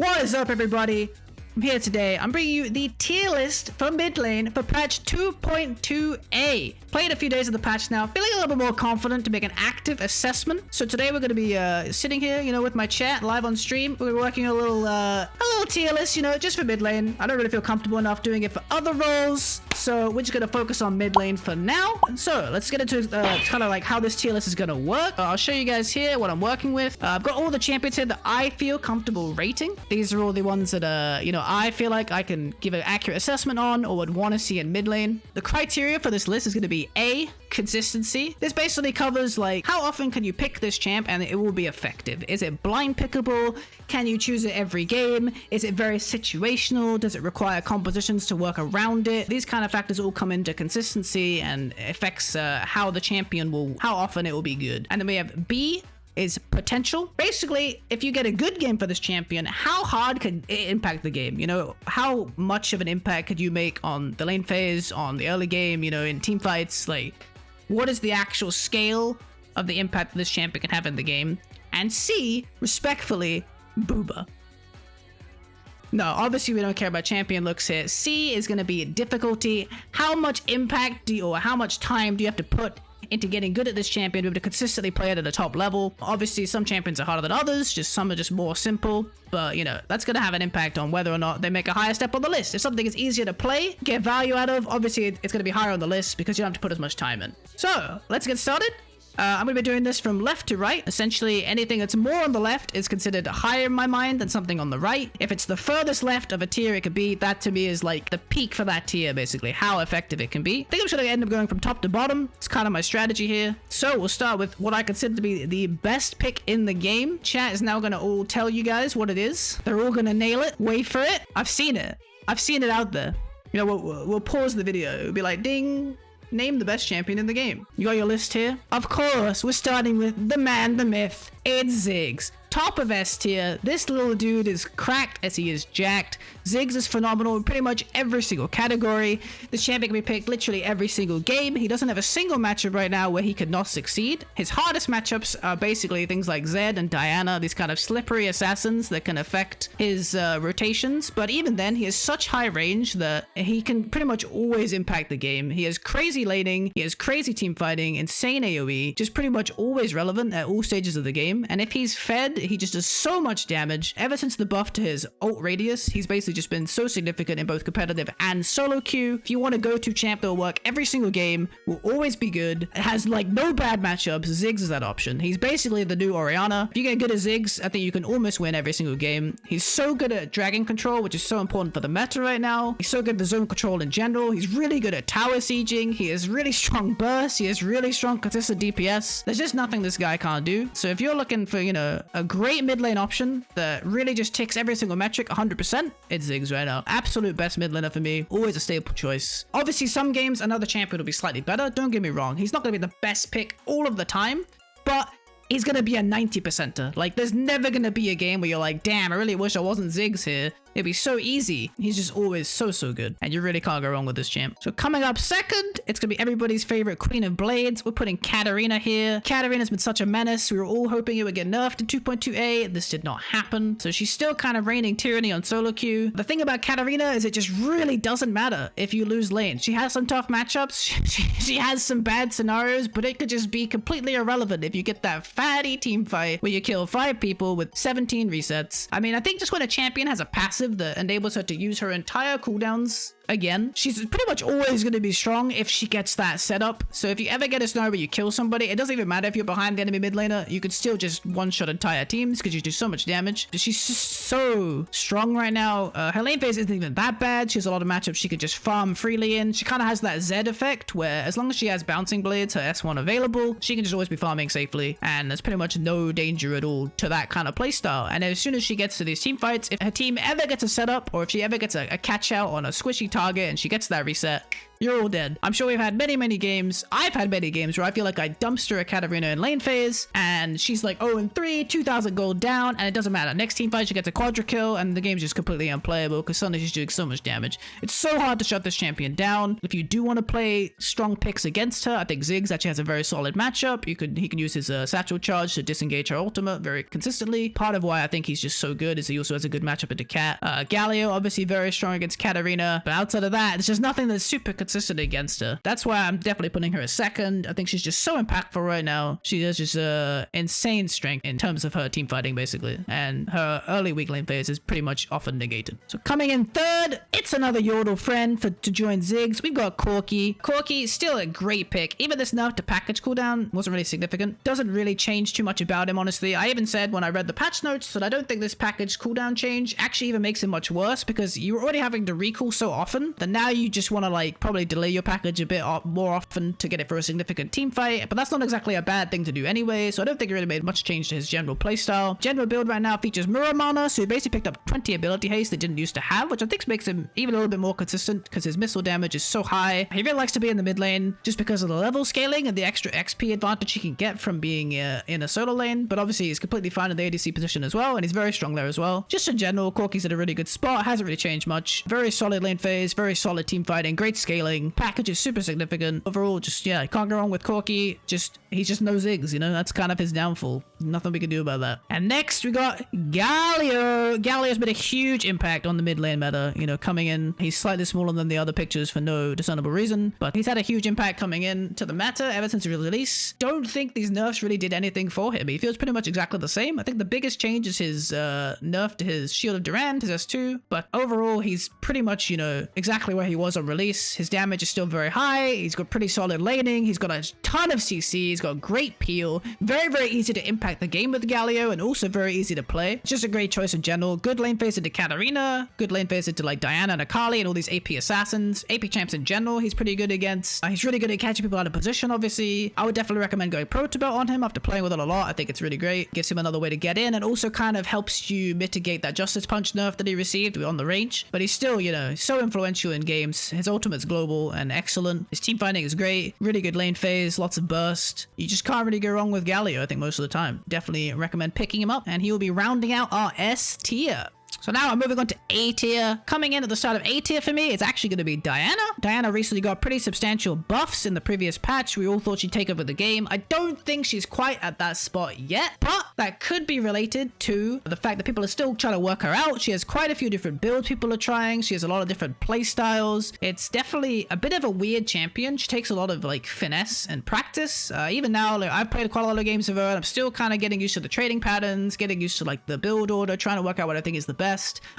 What is up, everybody? I'm here today. I'm bringing you the tier list for mid lane for patch 2.2a. Played a few days of the patch now, feeling a little bit more confident to make an active assessment. So today we're going to be sitting here, with my chat live on stream. We're working a little tier list, just for mid lane. I don't really feel comfortable enough doing it for other roles, so we're just going to focus on mid lane for now. And so let's get into kind of like how this tier list is going to work. I'll show you guys here what I'm working with. I've got all the champions here that I feel comfortable rating. These are all the ones that I feel like I can give an accurate assessment on or would want to see in mid lane. The criteria for this list is going to be A, consistency. This basically covers like how often can you pick this champ and it will be effective. Is it blind pickable? Can you choose it every game? Is it very situational? Does it require compositions to work around it? These kind of factors all come into consistency and affects how the champion how often it will be good. And then we have B is potential. Basically, if you get a good game for this champion, how hard could it impact the game? How much of an impact could you make on the lane phase, on the early game, in team fights? Like, what is the actual scale of the impact this champion can have in the game? And C, respectfully, booba. No, obviously we don't care about champion looks here. C is going to be difficulty. How much impact or how much time do you have to put into getting good at this champion, be able to consistently play it at a top level? Obviously, some champions are harder than others, some are just more simple, but that's going to have an impact on whether or not they make a higher step on the list. If something is easier to play, get value out of, obviously it's going to be higher on the list because you don't have to put as much time in. So, let's get started. I'm going to be doing this from left to right. Essentially, anything that's more on the left is considered higher in my mind than something on the right. If it's the furthest left of a tier it could be, that to me is like the peak for that tier, basically, how effective it can be. I think I'm just going to end up going from top to bottom. It's kind of my strategy here. So we'll start with what I consider to be the best pick in the game. Chat is now going to all tell you guys what it is. They're all going to nail it. Wait for it. I've seen it. I've seen it out there. We'll pause the video. It'll be like, ding. Name the best champion in the game. You got your list here? Of course, we're starting with the man, the myth. It's Ziggs. Top of S tier. This little dude is cracked as he is jacked. Ziggs is phenomenal in pretty much every single category. This champion can be picked literally every single game. He doesn't have a single matchup right now where he could not succeed. His hardest matchups are basically things like Zed and Diana, these kind of slippery assassins that can affect his rotations. But even then, he has such high range that he can pretty much always impact the game. He has crazy laning, he has crazy team fighting, insane AoE, just pretty much always relevant at all stages of the game. And if he's fed, he just does so much damage. Ever since the buff to his ult radius, he's basically just been so significant in both competitive and solo queue. If you want a go-to champ that will work every single game, will always be good, it has like no bad matchups, Ziggs is that option. He's basically the new Orianna. If you get good at Ziggs, I think you can almost win every single game. He's so good at dragon control, which is so important for the meta right now. He's so good at zone control in general. He's really good at tower sieging. He has really strong burst. He has really strong consistent DPS. There's just nothing this guy can't do. So if you're looking for, a great mid lane option that really just ticks every single metric 100%, it's Ziggs right now. Absolute best mid laner for me. Always a staple choice. Obviously, some games another champion will be slightly better. Don't get me wrong. He's not going to be the best pick all of the time, but he's going to be a 90%er. Like, there's never going to be a game where you're like, damn, I really wish I wasn't Ziggs here. It'd be so easy. He's just always so good. And you really can't go wrong with this champ. So coming up second, it's going to be everybody's favorite Queen of Blades. We're putting Katarina here. Katarina's been such a menace. We were all hoping it would get nerfed in 2.2a. This did not happen. So she's still kind of reigning tyranny on solo queue. The thing about Katarina is it just really doesn't matter if you lose lane. She has some tough matchups. She has some bad scenarios, but it could just be completely irrelevant if you get that fatty team fight where you kill 5 people with 17 resets. I mean, I think just when a champion has a passive that enables her to use her entire cooldowns again, she's pretty much always going to be strong if she gets that setup. So if you ever get a scenario where you kill somebody, it doesn't even matter if you're behind the enemy mid laner, you could still just one-shot entire teams because you do so much damage. She's just so strong right now. Her lane phase isn't even that bad. She has a lot of matchups she could just farm freely in. She kind of has that Zed effect where as long as she has bouncing blades, her S1 available, she can just always be farming safely, and there's pretty much no danger at all to that kind of playstyle. And as soon as she gets to these team fights, if her team ever gets a setup or if she ever gets a catch out on a squishy target and she gets that reset, You're all dead. I'm sure we've had many games. I've had many games where I feel like I dumpster a Katarina in lane phase, and she's like 0-3, 2,000 gold down, and it doesn't matter. Next team fight, she gets a quadra kill, and the game's just completely unplayable because suddenly she's doing so much damage. It's so hard to shut this champion down. If you do want to play strong picks against her, I think Ziggs actually has a very solid matchup. He can use his satchel charge to disengage her ultimate very consistently. Part of why I think he's just so good is he also has a good matchup into Cat. Galio, obviously very strong against Katarina, but outside of that, there's just nothing that's super consistent against her. That's why I'm definitely putting her as second. I think she's just so impactful right now. She has just insane strength in terms of her team fighting, basically, and her early weak lane phase is pretty much often negated. So coming in third, it's another Yordle friend to join Ziggs. We've got Corki. Corki is still a great pick. Even this nerf to package cooldown wasn't really significant. Doesn't really change too much about him, honestly. I even said when I read the patch notes that I don't think this package cooldown change actually even makes it much worse, because you're already having to recall so often that now you just want to like probably delay your package a bit more often to get it for a significant team fight, but that's not exactly a bad thing to do anyway, so I don't think it really made much change to his general playstyle. General build right now features Muramana, so he basically picked up 20 ability haste they didn't used to have, which I think makes him even a little bit more consistent because his missile damage is so high. He really likes to be in the mid lane just because of the level scaling and the extra XP advantage he can get from being in a solo lane, but obviously he's completely fine in the ADC position as well, and he's very strong there as well. Just in general, Corki's at a really good spot, hasn't really changed much. Very solid lane phase, very solid team fighting, great scaling, package is super significant. Overall, just yeah, can't go wrong with Corki. He's just no Ziggs, you know, that's kind of his downfall. Nothing we can do about that. And next we got Galio. Galio's made a huge impact on the mid lane meta, you know, coming in. He's slightly smaller than the other pictures for no discernible reason, but he's had a huge impact coming in to the meta ever since his release. Don't think these nerfs really did anything for him. He feels pretty much exactly the same. I think the biggest change is his nerf to his Shield of Durand, his S2, but overall he's pretty much, you know, exactly where he was on release. His damage is still very high. He's got pretty solid laning. He's got a ton of CC. He's got great peel. Very easy to impact the game with Galio, and also very easy to play. It's just a great choice in general. Good lane phase into Katarina, good lane phase into like Diana and Akali and all these AP assassins. AP champs in general, he's pretty good against. He's really good at catching people out of position, obviously. I would definitely recommend going pro to belt on him after playing with it a lot. I think it's really great. Gives him another way to get in, and also kind of helps you mitigate that Justice Punch nerf that he received on the range. But he's still, you know, so influential in games. His ultimate's global and excellent. His team finding is great. Really good lane phase, lots of burst. You just can't really go wrong with Galio, I think, most of the time. Definitely recommend picking him up, and he will be rounding out our S tier. So now I'm moving on to A tier. Coming in at the start of A tier for me, it's actually going to be Diana. Diana recently got pretty substantial buffs in the previous patch. We all thought she'd take over the game. I don't think she's quite at that spot yet, but that could be related to the fact that people are still trying to work her out. She has quite a few different builds people are trying. She has a lot of different play styles. It's definitely a bit of a weird champion. She takes a lot of like finesse and practice. Even now, like, I've played quite a lot of games with her, and I'm still kind of getting used to the trading patterns, getting used to like the build order, trying to work out what I think is the best.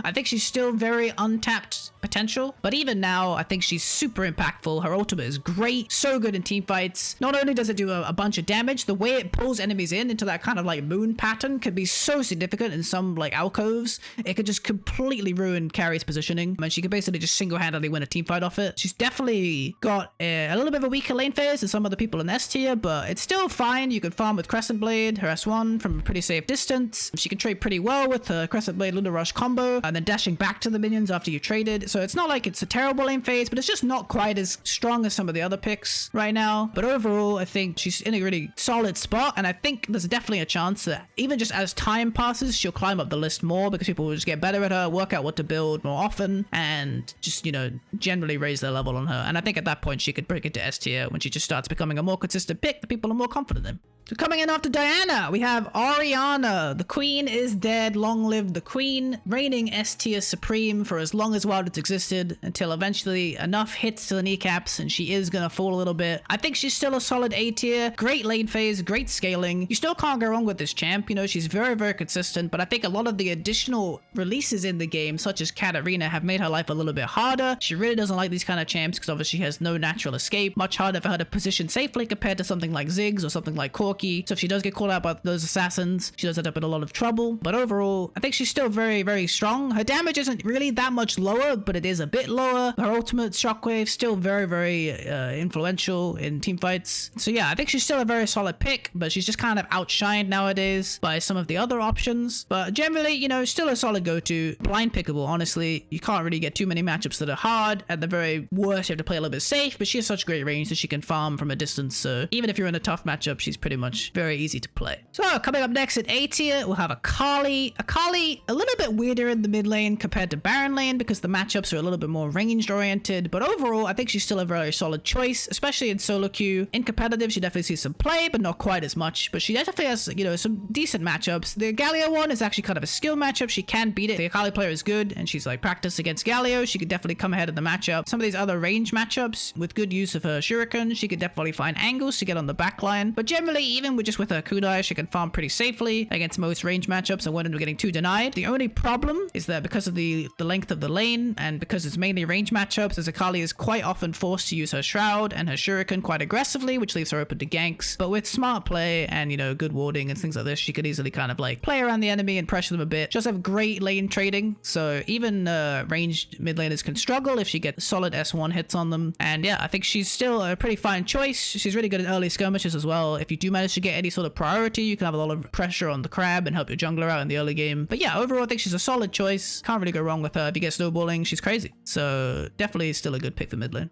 I think she's still very untapped potential, but even now I think she's super impactful. Her ultimate is great, so good in team fights. Not only does it do a bunch of damage, the way it pulls enemies into that kind of like moon pattern could be so significant in some like alcoves. It could just completely ruin carry's positioning. I mean, she could basically just single-handedly win a team fight off it. She's definitely got a little bit of a weaker lane phase than some other people in S tier, but it's still fine. You could farm with Crescent Blade, her S1, from a pretty safe distance. She can trade pretty well with her Crescent Blade Lunar Rush combo, and then dashing back to the minions after you traded. So it's not like it's a terrible lane phase, but it's just not quite as strong as some of the other picks right now. But overall, I think she's in a really solid spot, and I think there's definitely a chance that even just as time passes, she'll climb up the list more because people will just get better at her, work out what to build more often, and just, you know, generally raise their level on her. And I think at that point, she could break into S tier when she just starts becoming a more consistent pick that people are more confident in. So coming in after Diana, we have Orianna. The queen is dead. Long live the queen. Reigning S tier supreme for as long as Wildwood's existed, until eventually enough hits to the kneecaps and she is gonna fall a little bit. I think she's still a solid A tier. Great lane phase, great scaling. You still can't go wrong with this champ. You know, she's very consistent, but I think a lot of the additional releases in the game, such as Katarina, have made her life a little bit harder. She really doesn't like these kind of champs because obviously she has no natural escape. Much harder for her to position safely compared to something like Ziggs or something like Corki. Corki. So if she does get called out by those assassins, she does end up in a lot of trouble. But overall, I think she's still very, very strong. Her damage isn't really that much lower, but it is a bit lower. Her ultimate shockwave still very, very influential in team fights. So yeah, I think she's still a very solid pick, but she's just kind of outshined nowadays by some of the other options. But generally, you know, still a solid go-to. Blind pickable, honestly. You can't really get too many matchups that are hard. At the very worst, you have to play a little bit safe, but she has such great range that she can farm from a distance. So even if you're in a tough matchup, she's pretty much very easy to play. So coming up next at A tier, we'll have a Kali. A Kali, a little bit weirder in the mid lane compared to Baron lane because the matchups are a little bit more ranged oriented. But overall, I think she's still a very solid choice, especially in solo queue. In competitive, she definitely sees some play, but not quite as much. But she definitely has, you know, some decent matchups. The Galio one is actually kind of a skill matchup. She can beat it. The Akali player is good, and she's like practiced against Galio. She could definitely come ahead of the matchup. Some of these other range matchups, with good use of her Shuriken, she could definitely find angles to get on the back line. But generally, even with her kunai, she can farm pretty safely against most range matchups and won't end up getting too denied. The only problem is that because of the length of the lane, and because it's mainly range matchups, as Akali is quite often forced to use her Shroud and her Shuriken quite aggressively, which leaves her open to ganks. But with smart play and, you know, good warding and things like this, she could easily kind of like play around the enemy and pressure them a bit. She does have great lane trading, so even ranged mid laners can struggle if she gets solid S1 hits on them. And yeah, I think she's still a pretty fine choice. She's really good in early skirmishes as well. If you do manage to get any sort of priority, you can have a lot of pressure on the crab and help your jungler out in the early game. But yeah, overall, I think she's a solid choice. Can't really go wrong with her. If you get snowballing, she's crazy. So definitely still a good pick for mid lane.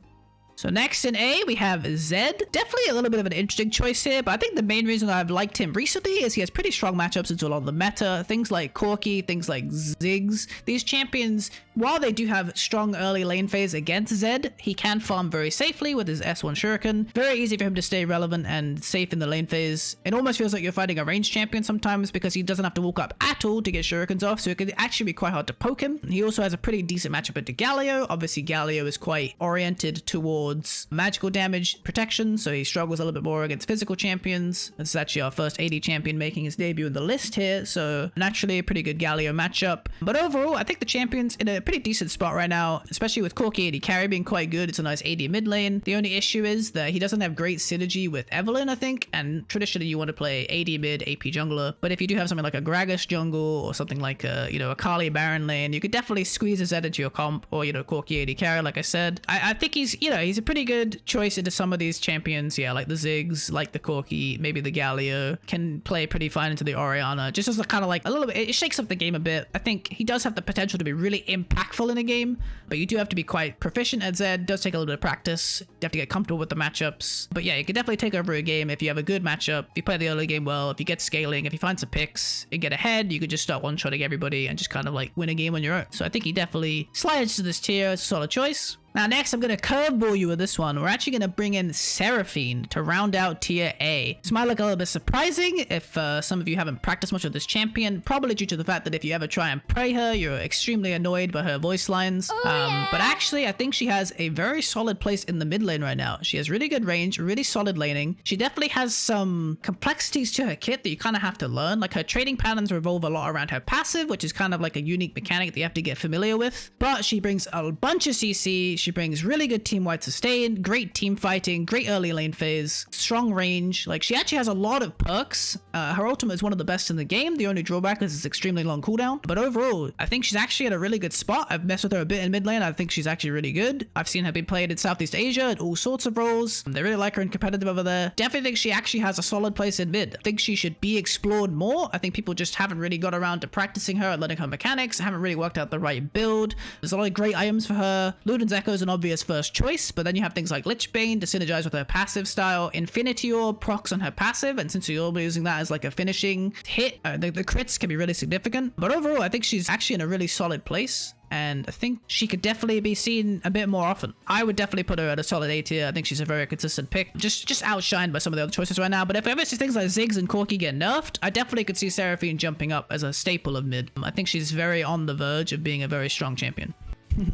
So next in A, we have Zed. Definitely a little bit of an interesting choice here, but I think the main reason I've liked him recently is he has pretty strong matchups into a lot of the meta. Things like Corki, things like Ziggs. These champions, while they do have strong early lane phase against Zed, he can farm very safely with his S1 Shuriken. Very easy for him to stay relevant and safe in the lane phase. It almost feels like you're fighting a ranged champion sometimes because he doesn't have to walk up at all to get Shurikens off, so it can actually be quite hard to poke him. He also has a pretty decent matchup into Galio. Obviously, Galio is quite oriented towards magical damage protection, so he struggles a little bit more against physical champions. This is actually our first AD champion making his debut in the list here, so naturally a pretty good Galio matchup. But overall, I think the champion's in a pretty decent spot right now, especially with Corki AD carry being quite good. It's a nice AD mid lane. The only issue is that he doesn't have great synergy with Evelynn, I think, and traditionally you want to play AD mid, AP jungler. But if you do have something like a Gragas jungle or something like a, you know, a Kali Baron lane, you could definitely squeeze a Zed into your comp, or, you know, Corki AD carry, like I said. I think he's, you know, he's a pretty good choice into some of these champions, yeah, like the Ziggs, like the Corki, maybe the Galio, can play pretty fine into the Orianna, just as a kind of like a little bit, it shakes up the game a bit. I think he does have the potential to be really impactful in a game, but you do have to be quite proficient at Zed. It does take a little bit of practice. You have to get comfortable with the matchups, but yeah, you can definitely take over a game if you have a good matchup, if you play the early game well, if you get scaling, if you find some picks and get ahead, you could just start one-shotting everybody and just kind of like win a game on your own. So I think he definitely slides to this tier. It's a solid choice. Now next, I'm going to curveball you with this one. We're actually going to bring in Seraphine to round out tier A. This might look a little bit surprising if some of you haven't practiced much of this champion, probably due to the fact that if you ever try and pray her, you're extremely annoyed by her voice lines. But actually, I think she has a very solid place in the mid lane right now. She has really good range, really solid laning. She definitely has some complexities to her kit that you kind of have to learn. Like her trading patterns revolve a lot around her passive, which is kind of like a unique mechanic that you have to get familiar with. But she brings a bunch of CC. She brings really good team-wide sustain, great team fighting, great early lane phase, strong range. Like, she actually has a lot of perks. Her ultimate is one of the best in the game. The only drawback is it's extremely long cooldown. But overall, I think she's actually at a really good spot. I've messed with her a bit in mid lane. I think she's actually really good. I've seen her be played in Southeast Asia at all sorts of roles. They really like her in competitive over there. Definitely think she actually has a solid place in mid. I think she should be explored more. I think people just haven't really got around to practicing her and learning her mechanics. Haven't really worked out the right build. There's a lot of great items for her. Luden's Echo is an obvious first choice, but then you have things like Lichbane to synergize with her passive style. Infinity Orb procs on her passive, and since you'll be using that as like a finishing hit, the crits can be really significant. But overall, I think she's actually in a really solid place, and I think she could definitely be seen a bit more often. I would definitely put her at a solid A tier. I think she's a very consistent pick. Just outshined by some of the other choices right now. But if ever see things like Ziggs and Corki get nerfed, I definitely could see Seraphine jumping up as a staple of mid. I think she's very on the verge of being a very strong champion.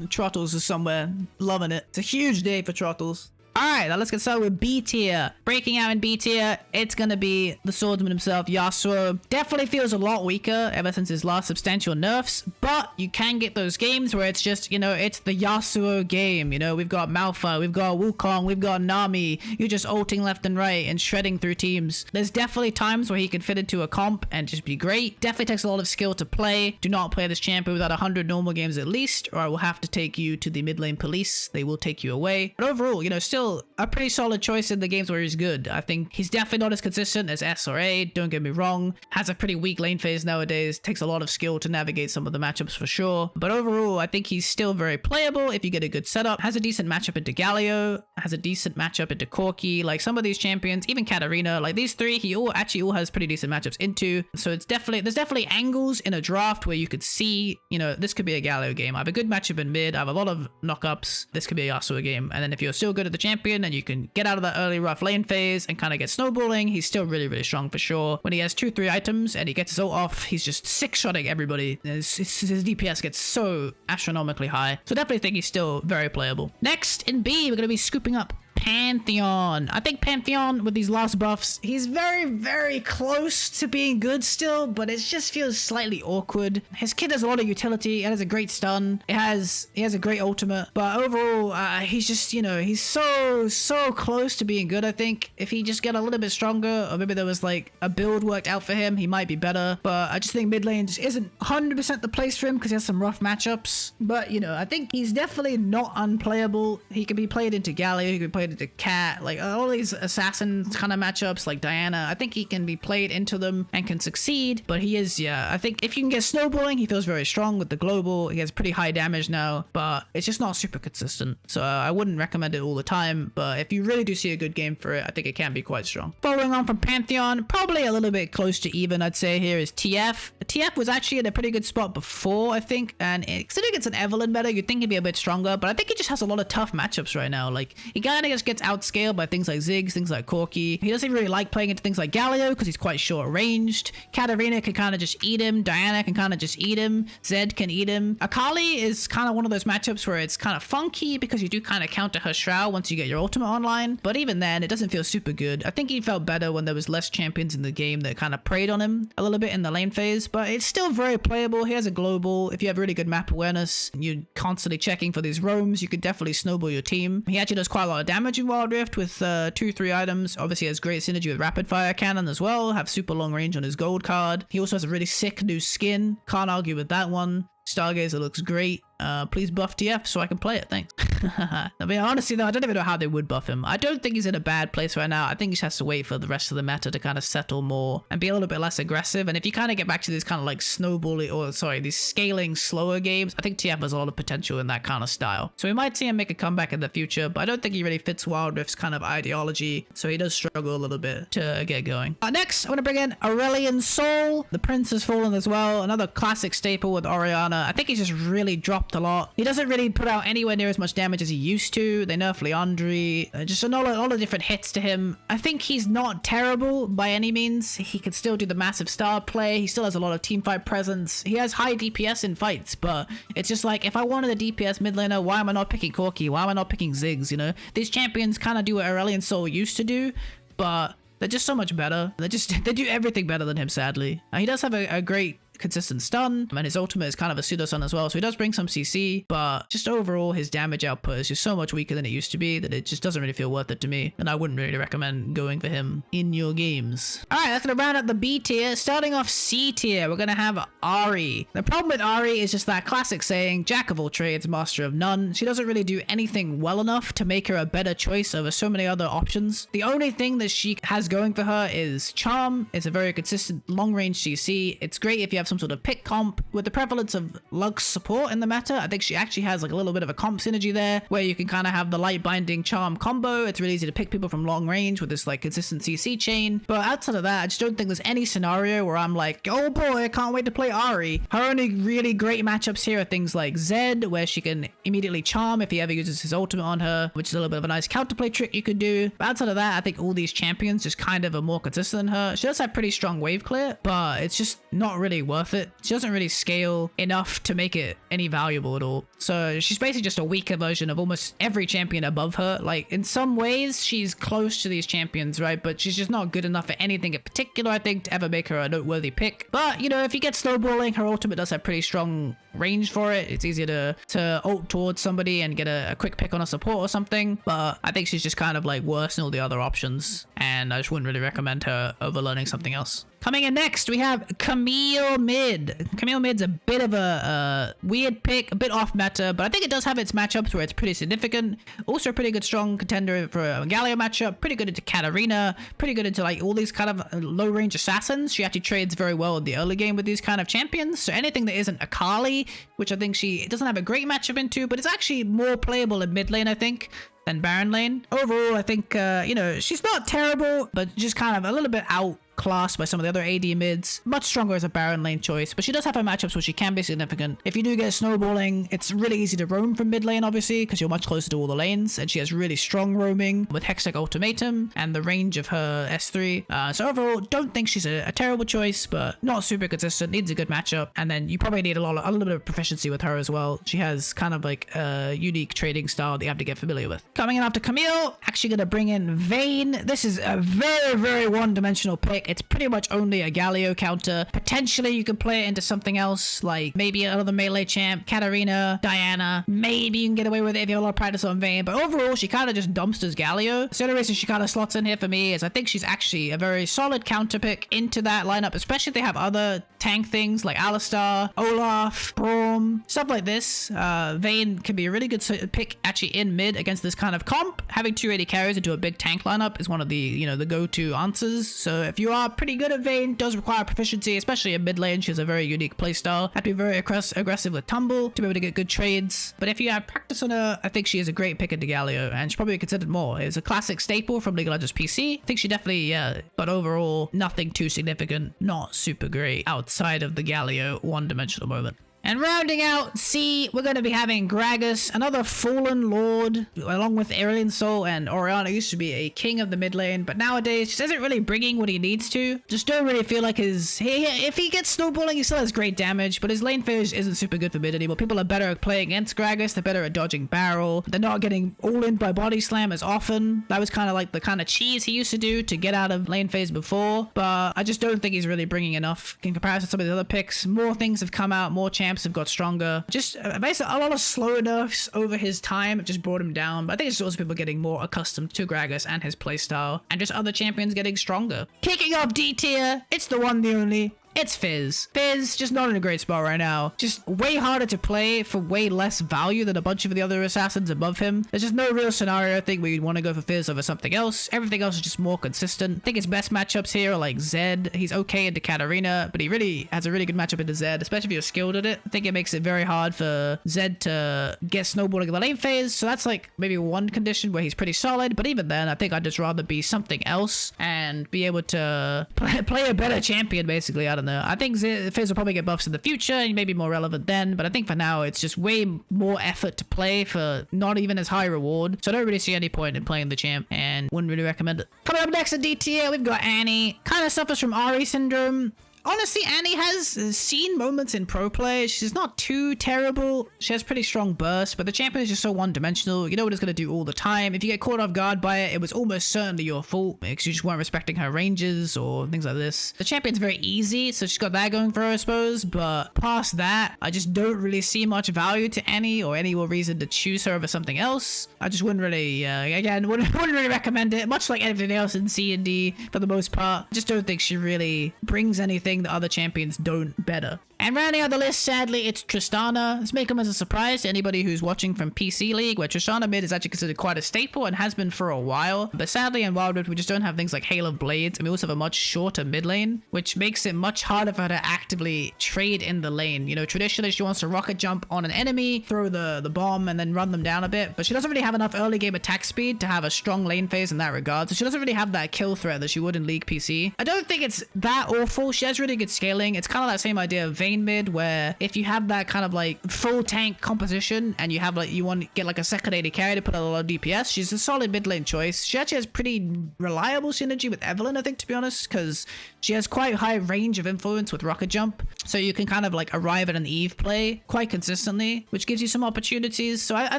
Trottles is somewhere loving it. It's a huge day for Trottles. Alright, now let's get started with B tier. Breaking out in B tier, it's gonna be the swordsman himself, Yasuo. Definitely feels a lot weaker ever since his last substantial nerfs, but you can get those games where it's just, you know, it's the Yasuo game. You know, we've got Malphite, we've got Wukong, we've got Nami. You're just ulting left and right and shredding through teams. There's definitely times where he can fit into a comp and just be great. Definitely takes a lot of skill to play. Do not play this champion without 100 normal games at least, or I will have to take you to the mid lane police. They will take you away. But overall, you know, still a pretty solid choice in the games where he's good. I think he's definitely not as consistent as S or A, don't get me wrong. Has a pretty weak lane phase nowadays. Takes a lot of skill to navigate some of the matchups for sure. But overall, I think he's still very playable if you get a good setup. Has a decent matchup into Galio. Has a decent matchup into Corki. Like some of these champions, even Katarina, like these three, he all has pretty decent matchups into. So it's definitely, there's definitely angles in a draft where you could see, you know, this could be a Galio game. I have a good matchup in mid. I have a lot of knockups. This could be a Yasuo game. And then if you're still good at the champion and you can get out of that early rough lane phase and kind of get snowballing, he's still really, really strong for sure. When he has 2-3 items and he gets his ult off, he's just six-shotting everybody. His DPS gets so astronomically high. So definitely think he's still very playable. Next, in B, we're going to be scooping up Pantheon. I think Pantheon with these last buffs, he's very, very close to being good still, but it just feels slightly awkward. His kit has a lot of utility. It has a great stun. He has a great ultimate, but overall, he's just, you know, he's so close to being good. I think if he just get a little bit stronger, or maybe there was like a build worked out for him, he might be better. But I just think mid lane just isn't 100% the place for him because he has some rough matchups. But, you know, I think he's definitely not unplayable. He can be played into Galio. He can be played into Cat, like all these assassin kind of matchups like Diana. I think he can be played into them and can succeed, but he is, yeah, I think if you can get snowballing, he feels very strong with the global. He has pretty high damage now, but it's just not super consistent. So I wouldn't recommend it all the time, but if you really do see a good game for it, I think it can be quite strong. Following on from Pantheon, probably a little bit close to even, I'd say here is TF. TF was actually in a pretty good spot before, I think, and considering it's an Evelyn meta, you'd think he'd be a bit stronger, but I think he just has a lot of tough matchups right now. Like, he kind of just gets outscaled by things like Ziggs, things like Corki. He doesn't really like playing into things like Galio because he's quite short ranged. Katarina can kind of just eat him. Diana can kind of just eat him. Zed can eat him. Akali is kind of one of those matchups where it's kind of funky because you do kind of counter her shroud once you get your ultimate online, but even then it doesn't feel super good. I think he felt better when there was less champions in the game that kind of preyed on him a little bit in the lane phase, but it's still very playable. He has a global. If you have really good map awareness and you're constantly checking for these roams, you could definitely snowball your team. He actually does quite a lot of damage in Wild Rift with 2-3 items. Obviously has great synergy with rapid fire cannon as well. Have super long range on his gold card. He also has a really sick new skin. Can't argue with that one. Stargazer looks great. Please buff TF so I can play it. Thanks. I mean, honestly though, I don't even know how they would buff him. I don't think he's in a bad place right now. I think he just has to wait for the rest of the meta to kind of settle more and be a little bit less aggressive. And if you kind of get back to these kind of like snowballing, or sorry, these scaling slower games, I think TF has a lot of potential in that kind of style. So we might see him make a comeback in the future, but I don't think he really fits Wild Rift's kind of ideology. So he does struggle a little bit to get going. Next, I'm going to bring in Aurelion Sol. The Prince has fallen as well. Another classic staple with Orianna. I think he's just really dropped a lot. He doesn't really put out anywhere near as much damage as he used to. They nerf Leandri. Just a lot of different hits to him. I think he's not terrible by any means. He can still do the massive star play. He still has a lot of teamfight presence. He has high DPS in fights, but it's just like, if I wanted a DPS mid laner, why am I not picking Corki? Why am I not picking Ziggs? You know, these champions kind of do what Aurelion Sol used to do, but they're just so much better. They do everything better than him, sadly. He does have a great consistent stun, and his ultimate is kind of a pseudo stun as well, so he does bring some CC, but just overall his damage output is just so much weaker than it used to be that it just doesn't really feel worth it to me, and I wouldn't really recommend going for him in your games. Alright, that's gonna round out the B tier. Starting off C tier, we're gonna have Ahri. The problem with Ahri is just that classic saying, jack of all trades, master of none. She doesn't really do anything well enough to make her a better choice over so many other options. The only thing that she has going for her is charm. It's a very consistent long range CC. It's great if you have some sort of pick comp. With the prevalence of Lux support in the meta, I think she actually has like a little bit of a comp synergy there where you can kind of have the light binding charm combo. It's really easy to pick people from long range with this like consistent CC chain, but outside of that, I just don't think there's any scenario where I'm like, oh boy, I can't wait to play Ahri. Her only really great matchups here are things like Zed, where she can immediately charm if he ever uses his ultimate on her, which is a little bit of a nice counterplay trick you could do. But outside of that, I think all these champions just kind of are more consistent than her. She does have pretty strong wave clear, but it's just not really worth worth it. She doesn't really scale enough to make it any valuable at all. So she's basically just a weaker version of almost every champion above her. Like, in some ways, she's close to these champions, right? But she's just not good enough for anything in particular, I think, to ever make her a noteworthy pick. But, you know, if you get snowballing, her ultimate does have pretty strong range for it. It's easier to ult towards somebody and get a quick pick on a support or something. But I think she's just kind of like worse than all the other options. And I just wouldn't really recommend her over learning something else. Coming in next, we have Camille Mid. Camille Mid's a bit of a weird pick, a bit off meta, but I think it does have its matchups where it's pretty significant. Also a pretty good strong contender for a Galio matchup, pretty good into Katarina, pretty good into like all these kind of low range assassins. She actually trades very well in the early game with these kind of champions. So anything that isn't Akali, which I think she doesn't have a great matchup into, but it's actually more playable in mid lane, I think, than Baron lane. Overall, I think, you know, she's not terrible, but just kind of a little bit outclassed by some of the other AD mids. Much stronger as a Baron lane choice, but she does have her matchups where she can be significant. If you do get snowballing, it's really easy to roam from mid lane, obviously, because you're much closer to all the lanes, and she has really strong roaming with Hextech Ultimatum and the range of her S3. So overall, don't think she's a terrible choice, but not super consistent, needs a good matchup, and then you probably need a little bit of proficiency with her as well. She has kind of like a unique trading style that you have to get familiar with. Coming in after Camille, actually going to bring in Vayne. This is a very, very one-dimensional pick. It's pretty much only a Galio counter. Potentially, you could play it into something else, like maybe another melee champ, Katarina, Diana. Maybe you can get away with it if you have a lot of practice on Vayne, but overall, she kind of just dumpsters Galio. So the reason she kind of slots in here for me is I think she's actually a very solid counter pick into that lineup, especially if they have other tank things like Alistar, Olaf, Braum, stuff like this. Vayne can be a really good pick actually in mid against this kind of comp. Having 280 carries into a big tank lineup is one of the, you know, the go-to answers. So if you are pretty good at Vayne, does require proficiency, especially in mid lane. She has a very unique playstyle. Have to be very aggressive with Tumble to be able to get good trades. But if you have practice on her, I think she is a great pick into Galio, and she's probably considered more. It's a classic staple from League of Legends PC. I think she definitely, yeah, but overall, nothing too significant, not super great outside of the Galio one-dimensional moment. And rounding out C, we're going to be having Gragas, another fallen lord, along with Aurelion Sol and Orianna. Used to be a king of the mid lane, but nowadays just isn't really bringing what he needs to. Just don't really feel like if he gets snowballing, he still has great damage, but his lane phase isn't super good for mid anymore. People are better at playing against Gragas. They're better at dodging barrel. They're not getting all in by body slam as often. That was kind of like the kind of cheese he used to do to get out of lane phase before, but I just don't think he's really bringing enough in comparison to some of the other picks. More things have come out, more champs have got stronger. Just basically a lot of slow nerfs over his time just brought him down. But I think it's also people getting more accustomed to Gragas and his playstyle, and just other champions getting stronger. Kicking off D tier, it's the one, the only. It's Fizz. Fizz, just not in a great spot right now. Just way harder to play for way less value than a bunch of the other assassins above him. There's just no real scenario, I think, where you'd want to go for Fizz over something else. Everything else is just more consistent. I think his best matchups here are like Zed. He's okay into Katarina, but he really has a really good matchup into Zed, especially if you're skilled at it. I think it makes it very hard for Zed to get snowballing in the lane phase. So that's like maybe one condition where he's pretty solid. But even then, I think I'd just rather be something else and be able to play a better champion, basically. I don't know. I think Fizz will probably get buffs in the future and maybe more relevant then, but I think for now it's just way more effort to play for not even as high reward. So I don't really see any point in playing the champ and wouldn't really recommend it. Coming up next in D tier, we've got Annie. Kind of suffers from Ari syndrome. Honestly, Annie has seen moments in pro play. She's not too terrible. She has pretty strong burst, but the champion is just so one-dimensional. You know what it's going to do all the time. If you get caught off guard by it, it was almost certainly your fault because you just weren't respecting her ranges or things like this. The champion's very easy, so she's got that going for her, I suppose. But past that, I just don't really see much value to Annie or any more reason to choose her over something else. I just wouldn't really, again, wouldn't really recommend it. Much like anything else in C and D for the most part. I just don't think she really brings anything that other champions don't better. And rounding out the list, sadly, it's Tristana. This may come as a surprise to anybody who's watching from PC League, where Tristana mid is actually considered quite a staple and has been for a while. But sadly, in Wild Rift, we just don't have things like Hail of Blades, and we also have a much shorter mid lane, which makes it much harder for her to actively trade in the lane. You know, traditionally, she wants to rocket jump on an enemy, throw the bomb, and then run them down a bit, but she doesn't really have enough early game attack speed to have a strong lane phase in that regard, so she doesn't really have that kill threat that she would in League PC. I don't think it's that awful. She has really good scaling. It's kind of that same idea of Vayne main mid, where if you have that kind of like full tank composition and you have like, you want to get like a second AD carry to put a lot of DPS, she's a solid mid lane choice. She actually has pretty reliable synergy with Evelynn, I think, to be honest, because she has quite high range of influence with rocket jump. So you can kind of like arrive at an Eve play quite consistently, which gives you some opportunities. So I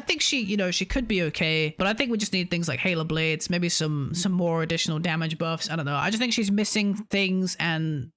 think she, you know, she could be okay, but I think we just need things like Halo Blades, maybe some more additional damage buffs. I don't know. I just think she's missing things, and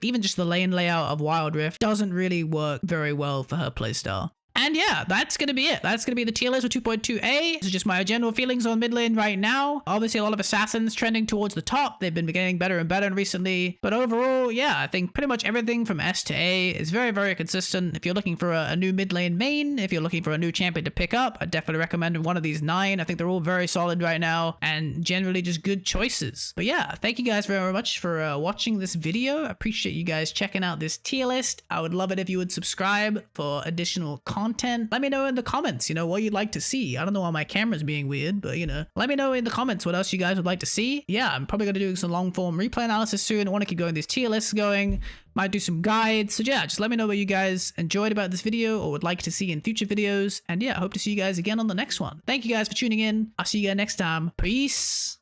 even just the lane layout of Wild Rift doesn't really work very well for her playstyle. And yeah, that's going to be it. That's going to be the tier list for 2.2a. This is just my general feelings on mid lane right now. Obviously, a lot of assassins trending towards the top. They've been getting better and better recently. But overall, yeah, I think pretty much everything from S to A is very, very consistent. If you're looking for a new mid lane main, if you're looking for a new champion to pick up, I definitely recommend one of these 9. I think they're all very solid right now and generally just good choices. But yeah, thank you guys very much for watching this video. I appreciate you guys checking out this tier list. I would love it if you would subscribe for additional content. Let me know in the comments, you know, what you'd like to see. I don't know why my camera's being weird, but you know, let me know in the comments what else you guys would like to see. Yeah, I'm probably going to do some long form replay analysis soon. I want to keep going these tier lists going. Might do some guides. So yeah, just let me know what you guys enjoyed about this video or would like to see in future videos. And yeah, I hope to see you guys again on the next one. Thank you guys for tuning in. I'll see you guys next time. Peace.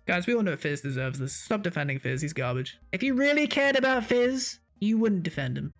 Guys, we all know Fizz deserves this. Stop defending Fizz, he's garbage. If you really cared about Fizz, you wouldn't defend him.